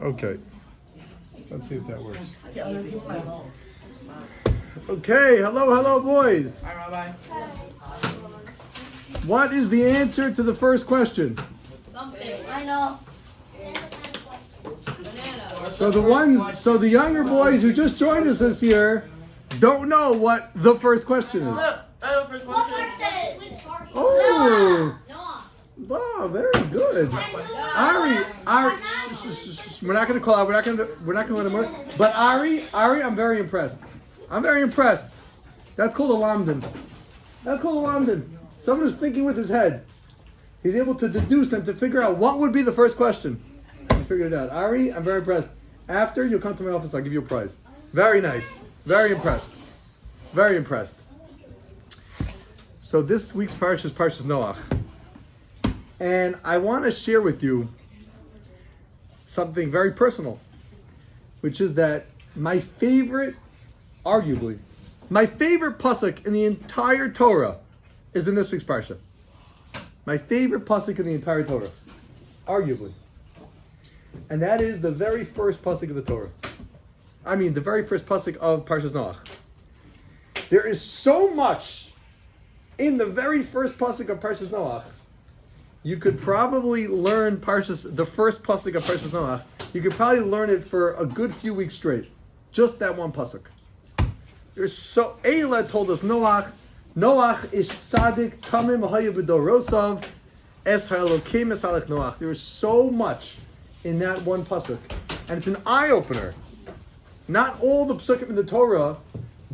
Okay. Let's see if that works. Okay, hello, boys. Hi, Rabbi. What is the answer to the first question? Something. I know. So the younger boys who just joined us this year don't know what the first question is. Look, I know first What question. part says? Oh, Noah. wow, very good. Ari, we're not going to call out. We're not going to let him work. But Ari, I'm very impressed. That's called a lamdan. Someone who's thinking with his head. He's able to deduce and to figure out what would be the first question. He figured it out. Ari, I'm very impressed. After, you'll come to my office. I'll give you a prize. Very nice. Very impressed. So this week's parsha is Parshas Noach. And I want to share with you something very personal, which is that arguably, my favorite pasuk in the entire Torah is in this week's parsha. My favorite pasuk in the entire Torah, arguably. And that is the very first pasuk of the Torah. I mean, the very first pasuk of Parshas Noach. There is so much in the very first pasuk of Parshas Noach. You could probably learn the first pasuk of Parshas Noach. You could probably learn it for a good few weeks straight. Just that one pasuk. Eila told us Noach is tzaddik tamim haya b'dorosav es ha'elokim es halach Noach. There is so much in that one pasuk, and it's an eye opener. Not all the psukim in the Torah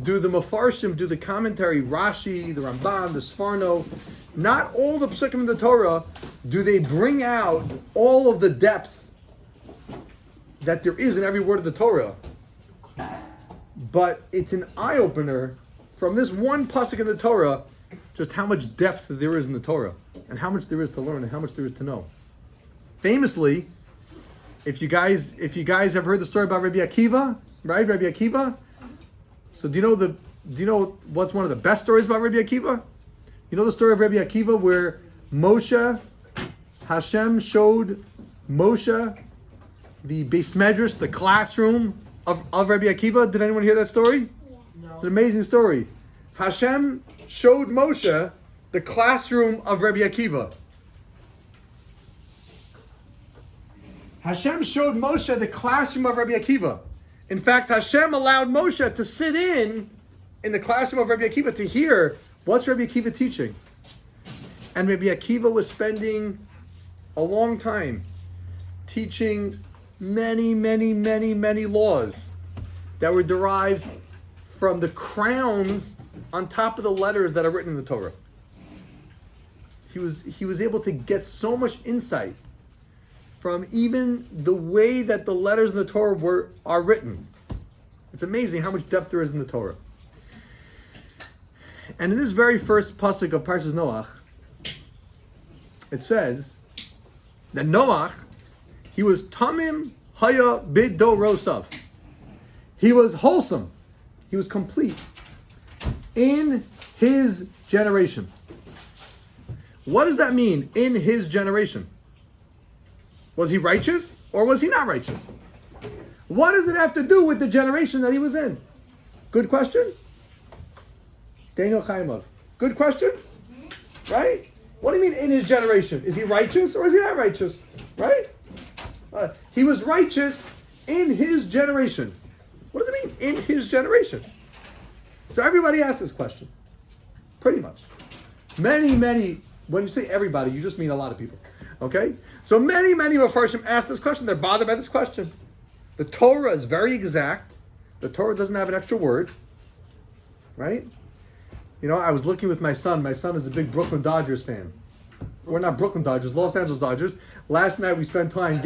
do the Mefarshim, do the commentary, Rashi, the Ramban, the Sforno. Not all the psukim in the Torah do they bring out all of the depth that there is in every word of the Torah. But it's an eye opener from this one pasuk in the Torah, just how much depth there is in the Torah, and how much there is to learn, and how much there is to know. Famously, if you guys have heard the story about Rabbi Akiva, right? Rabbi Akiva. So do you know what's one of the best stories about Rabbi Akiva? You know the story of Rabbi Akiva where Hashem showed Moshe the Beis Medrash, the classroom of Rabbi Akiva. Did anyone hear that story? Yeah. No. It's an amazing story. Hashem showed Moshe the classroom of Rabbi Akiva. Hashem showed Moshe the classroom of Rabbi Akiva. In fact, Hashem allowed Moshe to sit in the classroom of Rabbi Akiva to hear what's Rabbi Akiva teaching. And Rabbi Akiva was spending a long time teaching many laws that were derived from the crowns on top of the letters that are written in the Torah. He was able to get so much insight from even the way that the letters in the Torah are written. It's amazing how much depth there is in the Torah. And in this very first pasuk of Parshas Noach, it says that Noach, he was tamim haya bidorosav. He was wholesome. He was complete in his generation. What does that mean, in his generation? Was he righteous or was he not righteous? What does it have to do with the generation that he was in? Good question. Daniel Chaimov. Good question. Right? What do you mean in his generation? Is he righteous or is he not righteous? Right? He was righteous in his generation. What does it mean, in his generation? So everybody asks this question. Pretty much. Many, when you say everybody, you just mean a lot of people. Okay? So many Mefarshim ask this question. They're bothered by this question. The Torah is very exact. The Torah doesn't have an extra word. Right? You know, I was looking with my son. My son is a big Brooklyn Dodgers fan. We're not Brooklyn Dodgers, Los Angeles Dodgers. Last night we spent time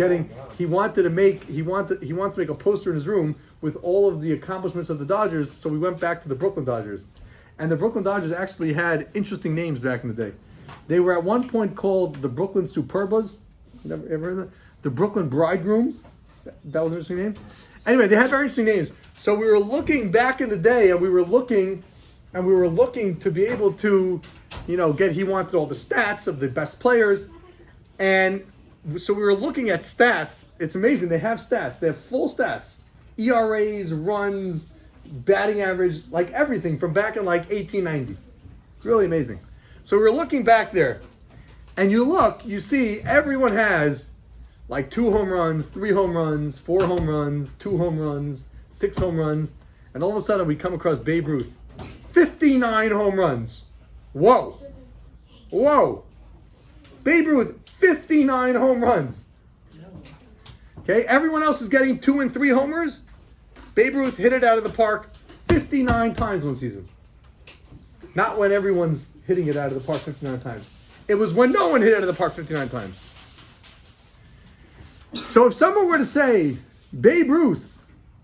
he wants to make a poster in his room with all of the accomplishments of the Dodgers, so we went back to the Brooklyn Dodgers. And the Brooklyn Dodgers actually had interesting names back in the day. They were at one point called the Brooklyn Superbas. Ever heard of that? The Brooklyn Bridegrooms. That was an interesting name. Anyway, they had very interesting names. So we were looking back in the day, and we were looking to be able to, he wanted all the stats of the best players. And so we were looking at stats. It's amazing. They have stats. They have full stats. ERAs, runs, batting average, like everything from back in like 1890. It's really amazing. So we were looking back there. And you see everyone has like 2 home runs, 3 home runs, 4 home runs, 2 home runs, 6 home runs. And all of a sudden we come across Babe Ruth. 59 home runs. Whoa. Whoa. Babe Ruth, 59 home runs. Okay, everyone else is getting 2 and 3 homers. Babe Ruth hit it out of the park 59 times one season. Not when everyone's hitting it out of the park 59 times. It was when no one hit it out of the park 59 times. So if someone were to say, Babe Ruth,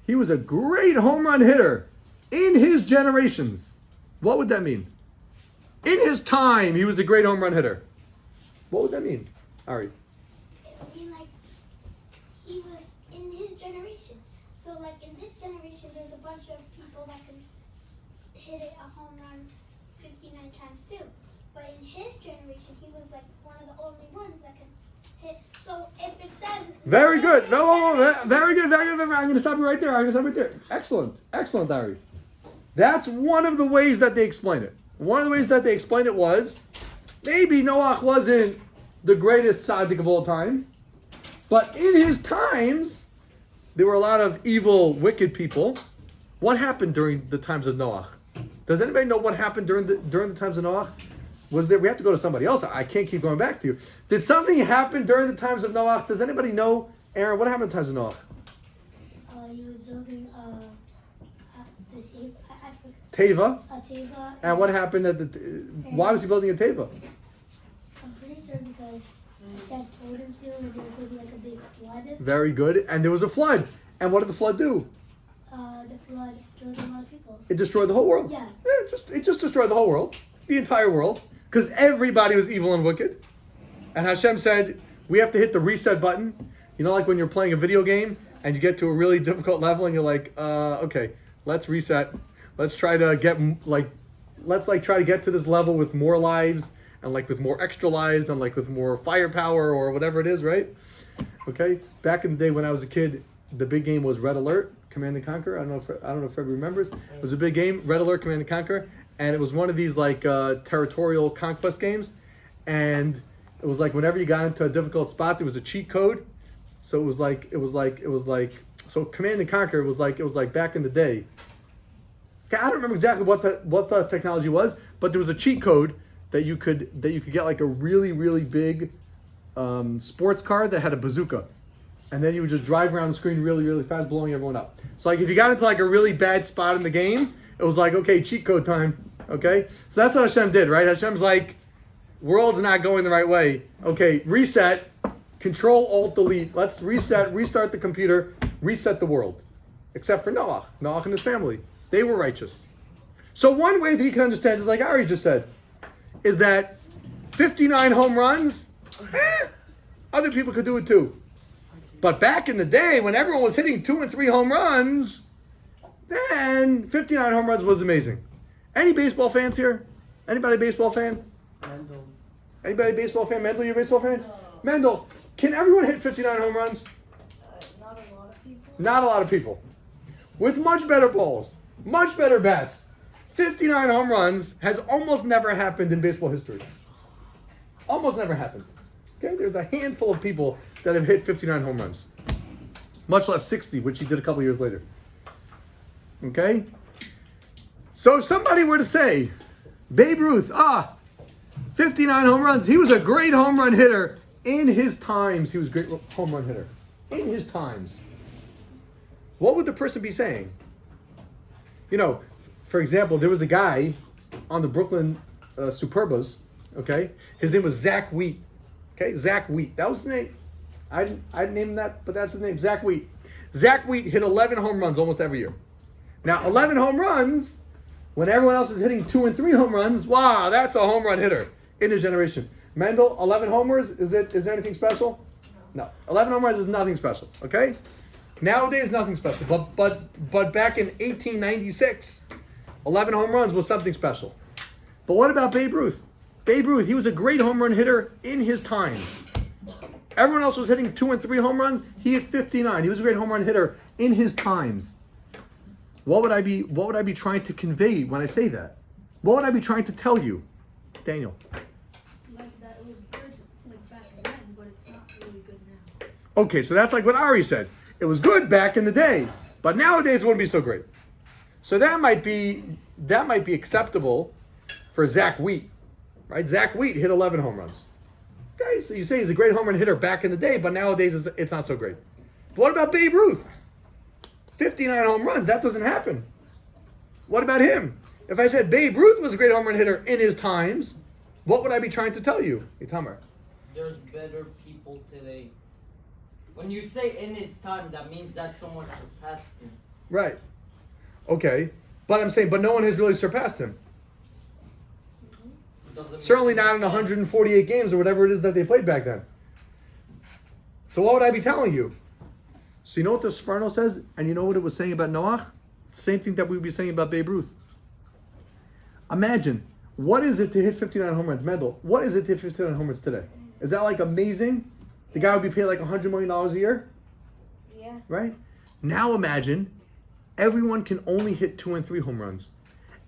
he was a great home run hitter in his generations, what would that mean? In his time, he was a great home run hitter. What would that mean, Ari? It would mean like he was in his generation. So like in this generation, there's a bunch of people that can hit it a home run 59 times too. But in his generation, he was like one of the only ones that can hit. So if it says Very good. Very good. I'm going to stop you right there. Excellent, Ari. That's one of the ways that they explain it. One of the ways that they explain it was maybe Noach wasn't the greatest tzaddik of all time, but in his times there were a lot of evil, wicked people. What happened during the times of Noach? Does anybody know what happened during the times of Noach? We have to go to somebody else. I can't keep going back to you. Did something happen during the times of Noach? Does anybody know, Aaron, what happened in the times of Noach? He was building to save Africa. Teva. Teva. And what happened why was he building a Teva? I'm pretty sure because Hashem told him to, and there was going to be like a big flood. Very good. And there was a flood. And what did the flood do? The flood killed a lot of people. It destroyed the whole world. Yeah. It just destroyed the whole world. The entire world. Because everybody was evil and wicked. And Hashem said, we have to hit the reset button. You know, like when you're playing a video game and you get to a really difficult level and you're like, okay, let's reset. Let's try to get try to get to this level with more lives and like with more extra lives and like with more firepower or whatever it is, right? Okay. Back in the day when I was a kid, the big game was Red Alert, Command and Conquer. I don't know if everybody remembers. It was a big game, Red Alert, Command and Conquer, and it was one of these like territorial conquest games. And it was like whenever you got into a difficult spot, there was a cheat code. So it was like so Command and Conquer was like back in the day. I don't remember exactly what the technology was, but there was a cheat code that you could get like a really, really big sports car that had a bazooka. And then you would just drive around the screen really, really fast, blowing everyone up. So like if you got into like a really bad spot in the game, it was like, okay, cheat code time. Okay? So that's what Hashem did, right? Hashem's like, world's not going the right way. Okay, reset, Control, Alt, Delete. Let's restart the computer, reset the world. Except for Noach and his family. They were righteous. So one way that you can understand is like Ari just said, is that 59 home runs, other people could do it too. But back in the day when everyone was hitting 2 and 3 home runs, then 59 home runs was amazing. Any baseball fans here? Anybody a baseball fan? Mendel. Anybody a baseball fan? Mendel, you a baseball fan? No. Mendel, can everyone hit 59 home runs? Not a lot of people. Not a lot of people. With much better balls, much better bats. 59 home runs has almost never happened in baseball history. Almost never happened. Okay, there's a handful of people that have hit 59 home runs. Much less 60, which he did a couple years later. Okay? So if somebody were to say, Babe Ruth, 59 home runs, he was a great home run hitter. In his times, he was a great home run hitter. In his times. What would the person be saying? You know, for example, there was a guy on the Brooklyn Superbas, okay? His name was Zach Wheat. Okay, Zach Wheat. That was his name. I didn't name him that, but that's his name, Zach Wheat. Zach Wheat hit 11 home runs almost every year. Now, 11 home runs, when everyone else is hitting 2 and 3 home runs, wow, that's a home run hitter in his generation. Mendel, 11 homers, is there anything special? No. 11 home runs is nothing special, okay? Nowadays, nothing special. But back in 1896, 11 home runs was something special. But what about Babe Ruth? Babe Ruth, he was a great home run hitter in his times. Everyone else was hitting 2 and 3 home runs. He hit 59. He was a great home run hitter in his times. What would I be trying to convey when I say that? What would I be trying to tell you, Daniel? Like that it was good like back then, but it's not really good now. Okay, so that's like what Ari said. It was good back in the day, but nowadays it wouldn't be so great. So that might be acceptable for Zach Wheat, right? Zach Wheat hit 11 home runs. Okay, so you say he's a great home run hitter back in the day, but nowadays it's not so great. But what about Babe Ruth? 59 home runs, that doesn't happen. What about him? If I said Babe Ruth was a great home run hitter in his times, what would I be trying to tell you? Hey, Tamar. There's better people today. When you say in his time, that means that someone surpassed him. Right. Okay. But I'm saying, but no one has really surpassed him. Certainly not in 148 games or whatever it is that they played back then. So what would I be telling you? So you know what the Sforno says? And you know what it was saying about Noach? Same thing that we would be saying about Babe Ruth. Imagine, what is it to hit 59 home runs? Mendel, what is it to hit 59 home runs today? Is that like amazing? The guy would be paid like $100 million a year? Yeah. Right? Now imagine, everyone can only hit 2 and 3 home runs.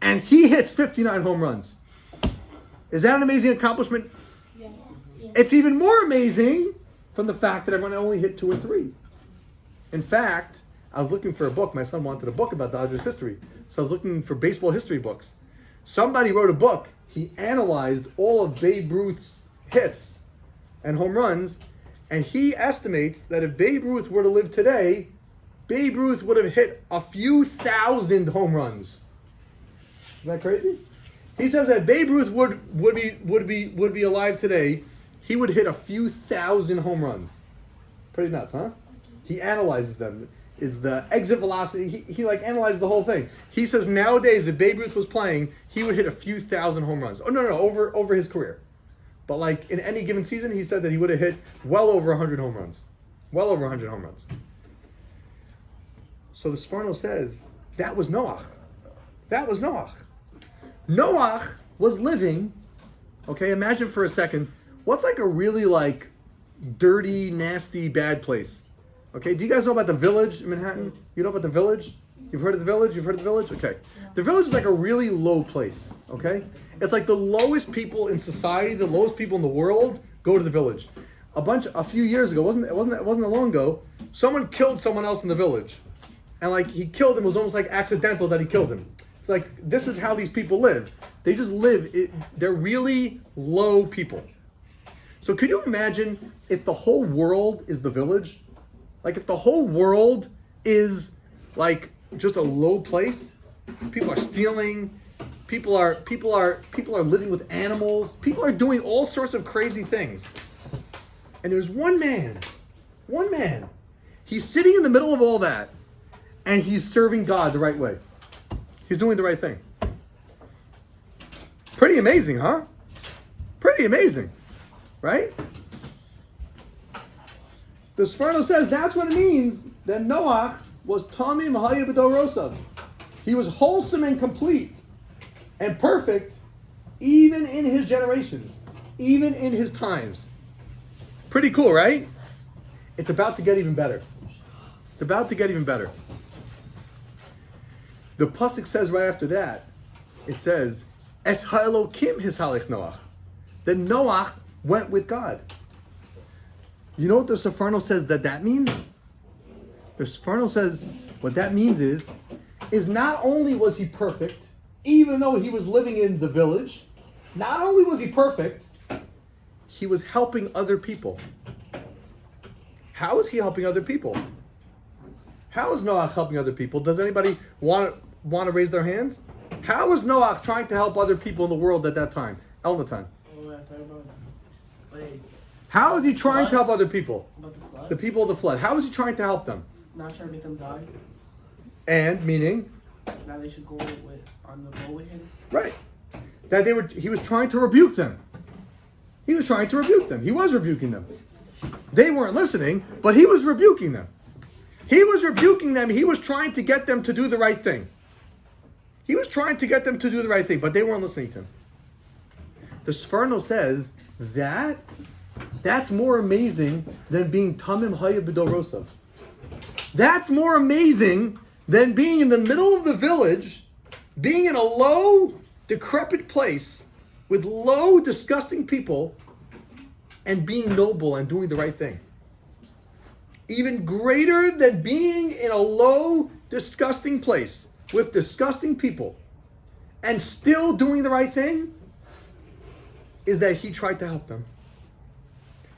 And he hits 59 home runs. Is that an amazing accomplishment? Yeah. It's even more amazing from the fact that everyone only hit 2 and 3. In fact, I was looking for a book. My son wanted a book about Dodgers history. So I was looking for baseball history books. Somebody wrote a book. He analyzed all of Babe Ruth's hits and home runs. And he estimates that if Babe Ruth were to live today, Babe Ruth would have hit a few thousand home runs. Isn't that crazy? He says that Babe Ruth would be alive today, he would hit a few thousand home runs. Pretty nuts, huh? He analyzes them. Is the exit velocity, he like analyzes the whole thing. He says nowadays if Babe Ruth was playing, he would hit a few thousand home runs. Oh no, over his career. But like in any given season, he said that he would have hit well over 100 home runs. Well over 100 home runs. So the Sforno says, that was Noach. That was Noach. Noach was living, okay, imagine for a second, what's like a really like dirty, nasty, bad place? Okay, do you guys know about the Village in Manhattan? You know about the Village? You've heard of the Village? You've heard of the Village? Okay. The Village is like a really low place, okay? It's like the lowest people in society, the lowest people in the world go to the Village. A few years ago, it wasn't that long ago, someone killed someone else in the Village. And like he killed him, it was almost like accidental that he killed him. It's like, this is how these people live. They just live, they're really low people. So could you imagine if the whole world is the Village? Like if the whole world is like just a low place, people are stealing, people are living with animals, people are doing all sorts of crazy things. And there's one man, he's sitting in the middle of all that, and he's serving God the right way. He's doing the right thing. Pretty amazing, huh? Pretty amazing, right? The Sforno says that's what it means that Noach was Tamim Haya B'Dorosav. He was wholesome and complete and perfect even in his generations, even in his times. Pretty cool, right? It's about to get even better. It's about to get even better. The pasuk says right after that, it says, Es ha'elokim hisalech Noach. That Noach went with God. You know what the Sforno says that means? The Sforno says what that means is not only was he perfect, even though he was living in the Village, not only was he perfect, he was helping other people. How is he helping other people? How is Noach helping other people? Does anybody want to raise their hands? How is Noach trying to help other people in the world at that time? Elnatan. How is he trying to help other people? The people of the flood. How is he trying to help them? Not trying to make them die. And meaning? Now they should go on the boat with him. Right. He was trying to rebuke them. He was trying to rebuke them. He was rebuking them. They weren't listening, but he was rebuking them. He was rebuking them. He was trying to get them to do the right thing. He was trying to get them to do the right thing, but they weren't listening to him. The Sforno says that That's more amazing than being Tamim Haya B'Dorosav. That's more amazing than being in the middle of the village, being in a low, decrepit place with low, disgusting people, and being noble and doing the right thing. Even greater than being in a low, disgusting place with disgusting people and still doing the right thing is that he tried to help them.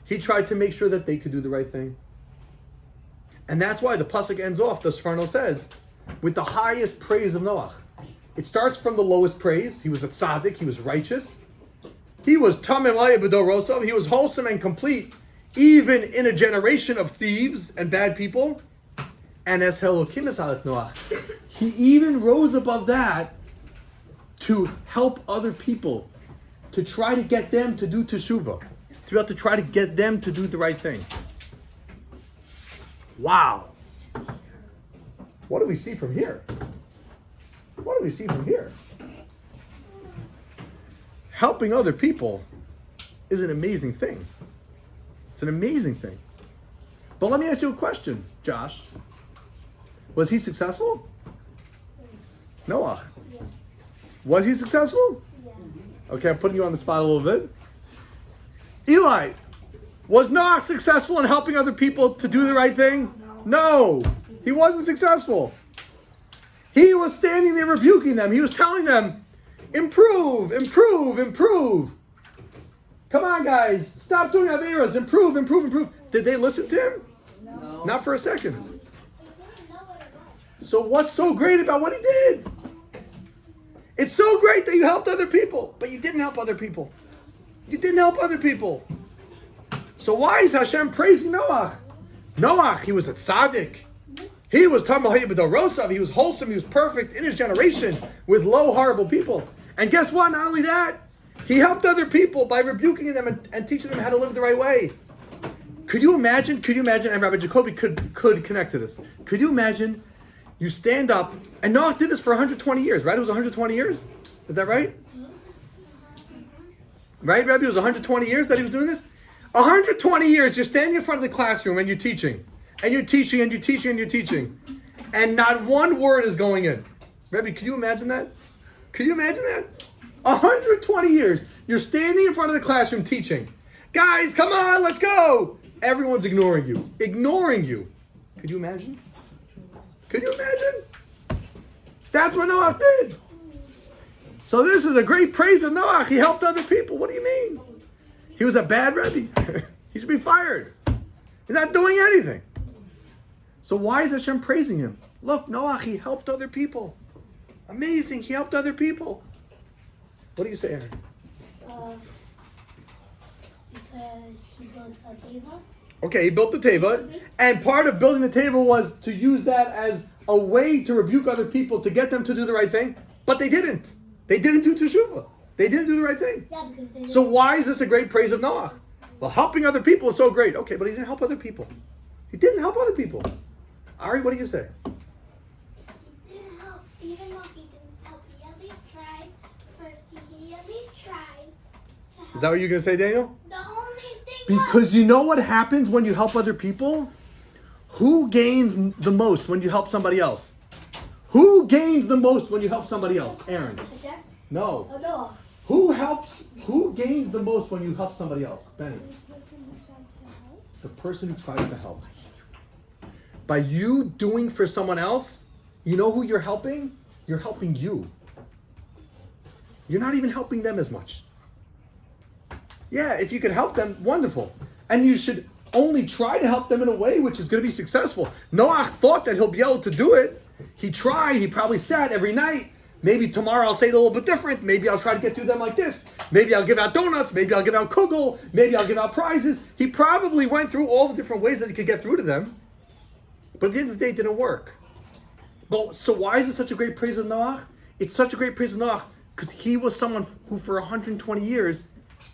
He tried to make sure that they could do the right thing. And that's why the pasuk ends off, the Sforno says, with the highest praise of Noach. It starts from the lowest praise. He was a tzaddik, he was righteous. He was tamim haya b'dorosav, he was wholesome and complete, even in a generation of thieves and bad people. And as Elokim Alech Noach, he even rose above that to help other people, to try to get them to do teshuvah, to be able to try to get them to do the right thing. Wow. What do we see from here? What do we see from here? Helping other people is an amazing thing. It's an amazing thing. But let me ask you a question, Josh. Was he successful? Noach. Yeah. Was he successful? Yeah. Okay, I'm putting you on the spot a little bit. Eli, was Noach successful in helping other people to do the right thing? No, he wasn't successful. He was standing there rebuking them. He was telling them, improve, improve, improve. Come on, guys, stop doing Averas. Improve, improve, improve. Did they listen to him? No. Not for a second. They didn't know what it was. So what's so great about what he did? It's so great that you helped other people, but you didn't help other people. You didn't help other people. So why is Hashem praising Noach? Noach, he was a tzaddik. He was Tamil Haya B'Dorosav. He was wholesome. He was perfect in his generation with low, horrible people. And guess what? Not only that, he helped other people by rebuking them and teaching them how to live the right way. Could you imagine, and Rabbi Jacoby could connect to this. Could you imagine you stand up, and Noach did this for 120 years, right? It was 120 years? Is that right? Right, Rabbi? It was 120 years that he was doing this? 120 years, you're standing in front of the classroom and you're teaching. And you're teaching and you're teaching and you're teaching. And not one word is going in. Rabbi, could you imagine that? Could you imagine that? 120 years, you're standing in front of the classroom teaching. Guys, come on, let's go. Everyone's ignoring you. Ignoring you. Could you imagine? Could you imagine? That's what Noach did. So this is a great praise of Noach. He helped other people. What do you mean? He was a bad Rebbe. He should be fired. He's not doing anything. So why is Hashem praising him? Look, Noach, he helped other people. Amazing, he helped other people. What do you say, Aaron? Because he built a teva. Okay, he built the teva, and part of building the teva was to use that as a way to rebuke other people, to get them to do the right thing, but they didn't. They didn't do teshuvah. They didn't do the right thing. Yeah, because they So why is this a great praise of Noach? Well, helping other people is so great. Okay, but he didn't help other people. He didn't help other people. Ari, what do you say? He didn't help. Even though he didn't help, he at least tried. First, he at least tried to help. Is that what you're going to say, Daniel? The only thing Because you know what happens when you help other people? Who gains the most when you help somebody else? Who gains the most when you help somebody else? Aaron. Hashem? No. Oh, no. Who gains the most when you help somebody else? Benny. The person who tries to help. The person who tries to help. By you doing for someone else, you know who you're helping? You're helping you. You're not even helping them as much. Yeah, if you could help them, wonderful. And you should only try to help them in a way which is going to be successful. Noach thought that he'll be able to do it. He tried. He probably sat every night. Maybe tomorrow I'll say it a little bit different. Maybe I'll try to get through them like this. Maybe I'll give out donuts. Maybe I'll give out kugel. Maybe I'll give out prizes. He probably went through all the different ways that he could get through to them. But at the end of the day, it didn't work. But so why is it such a great praise of Noach? It's such a great praise of Noach because he was someone who for 120 years,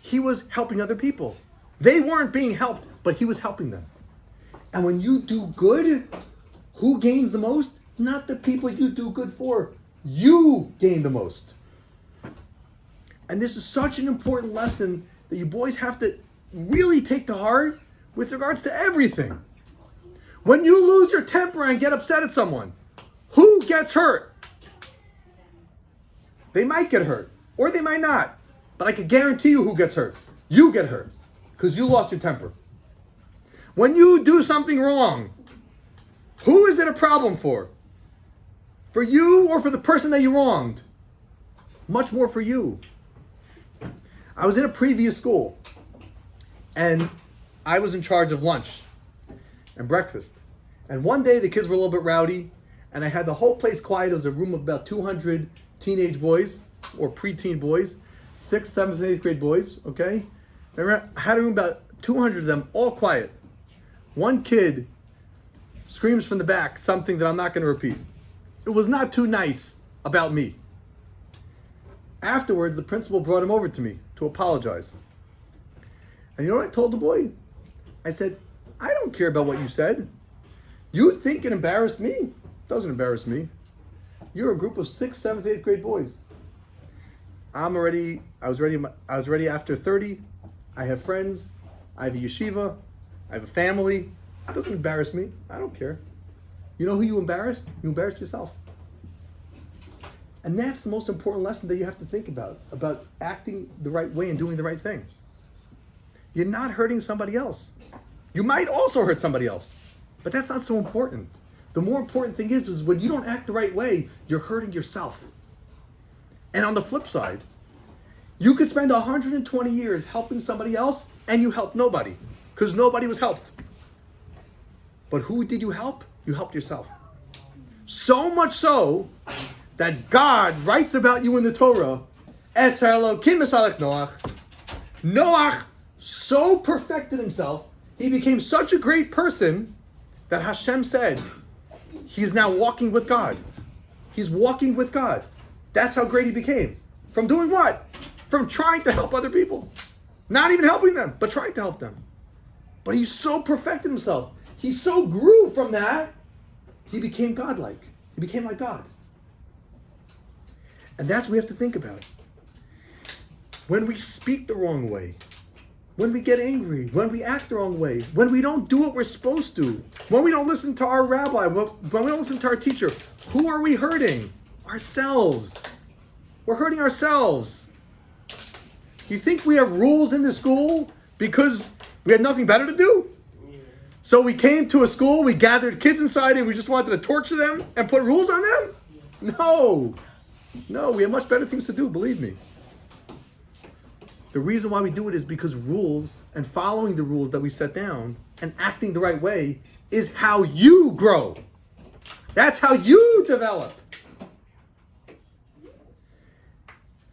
he was helping other people. They weren't being helped, but he was helping them. And when you do good, who gains the most? Not the people you do good for. You gain the most. And this is such an important lesson that you boys have to really take to heart with regards to everything. When you lose your temper and get upset at someone, who gets hurt? They might get hurt, or they might not. But I can guarantee you who gets hurt. You get hurt, because you lost your temper. When you do something wrong, who is it a problem for? For you or for the person that you wronged? Much more for you. I was in a previous school, and I was in charge of lunch and breakfast. And one day the kids were a little bit rowdy, and I had the whole place quiet. It was a room of about 200 teenage boys, or preteen boys, 6th, 7th, and 8th grade boys, okay? I had a room about 200 of them, all quiet. One kid screams from the back something that I'm not going to repeat. It was not too nice about me. Afterwards, the principal brought him over to me to apologize. And you know what I told the boy? I said, I don't care about what you said. You think it embarrassed me? It doesn't embarrass me. You're a group of 6th, 7th, 8th grade boys. I was ready after 30. I have friends. I have a yeshiva. I have a family. It doesn't embarrass me. I don't care. You know who you embarrassed? You embarrassed yourself. And that's the most important lesson that you have to think about acting the right way and doing the right thing. You're not hurting somebody else. You might also hurt somebody else, but that's not so important. The more important thing is when you don't act the right way, you're hurting yourself. And on the flip side, you could spend 120 years helping somebody else and you helped nobody because nobody was helped. But who did you help? You helped yourself. So much so that God writes about you in the Torah, Eser Elokim Esalech Noach. Noach so perfected himself, he became such a great person that Hashem said, he's now walking with God. He's walking with God. That's how great he became. From doing what? From trying to help other people. Not even helping them, but trying to help them. But he so perfected himself. He so grew from that, he became godlike. He became like God. And that's what we have to think about. When we speak the wrong way, when we get angry, when we act the wrong way, when we don't do what we're supposed to, when we don't listen to our rabbi, when we don't listen to our teacher, who are we hurting? Ourselves. We're hurting ourselves. You think we have rules in the school because we had nothing better to do? So we came to a school, we gathered kids inside and we just wanted to torture them and put rules on them? No, we have much better things to do, believe me. The reason why we do it is because rules and following the rules that we set down and acting the right way is how you grow. That's how you develop.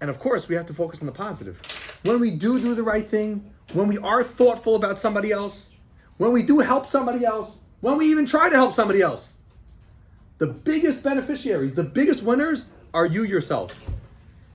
And of course, we have to focus on the positive. When we do the right thing, when we are thoughtful about somebody else, when we do help somebody else, when we even try to help somebody else, the biggest beneficiaries, the biggest winners are you yourself.